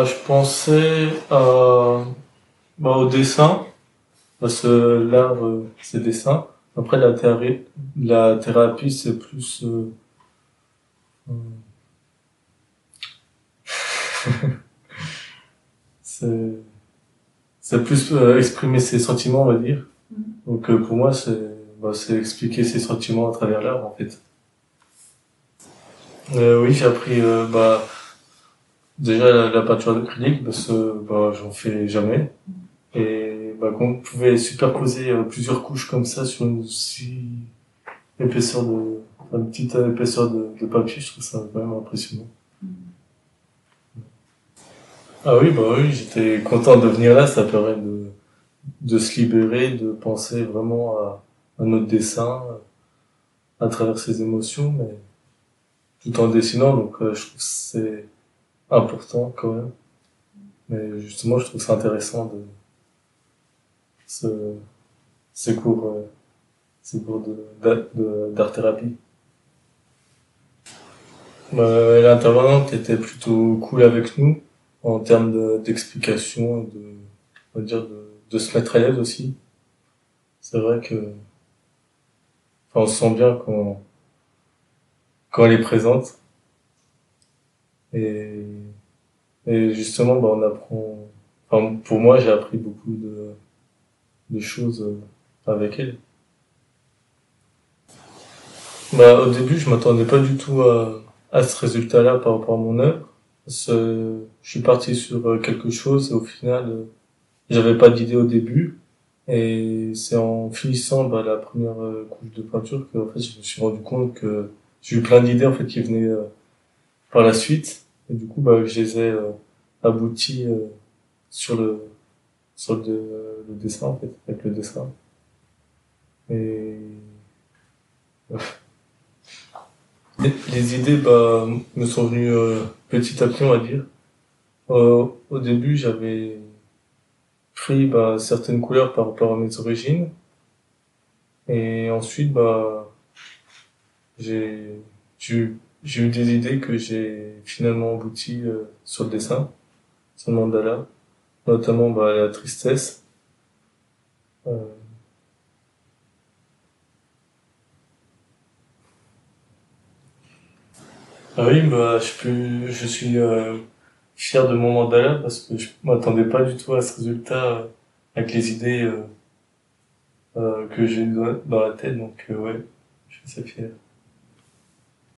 Je pensais au dessin, parce que l'art, c'est dessin. Après, la thérapie, c'est plus... c'est c'est plus exprimer ses sentiments, on va dire. Donc pour moi, c'est expliquer ses sentiments à travers l'art, en fait. Oui, j'ai appris déjà la peinture d'acrylique, parce que j'en fais jamais. Et qu'on pouvait superposer plusieurs couches comme ça sur épaisseur de, une petite épaisseur de papier, je trouve ça quand même impressionnant. Ah oui, bah oui, j'étais content de venir là, ça permet de se libérer, de penser vraiment à notre dessin, à travers ses émotions, mais tout en dessinant, donc je trouve que c'est important quand même. Mais justement, je trouve ça intéressant de ce, ces cours, ces cours d'art-thérapie. L'intervenante était plutôt cool avec nous, en termes d'explication et on va dire de se mettre à l'aise aussi. C'est vrai que, on se sent bien quand elle est présente. Et, et justement, on apprend, pour moi, j'ai appris beaucoup de choses avec elle. Au début, je m'attendais pas du tout à ce résultat-là par rapport à mon œuvre. Je suis parti sur quelque chose et au final, j'avais pas d'idée au début. Et c'est en finissant la première couche de peinture que en fait, je me suis rendu compte que j'ai eu plein d'idées en fait qui venaient par la suite. Et du coup, je les ai abouties sur le dessin en fait, avec le dessin. Et les idées me sont venues petit à petit, on va dire. Au début, j'avais pris certaines couleurs par rapport à mes origines. Et ensuite, j'ai j'ai j'ai eu des idées que j'ai finalement abouti sur le dessin, sur le mandala, notamment la tristesse. Euh, ah oui, je suis fier de mon mandala parce que je m'attendais pas du tout à ce résultat avec les idées que j'ai dans la tête, donc ouais, je suis assez fier.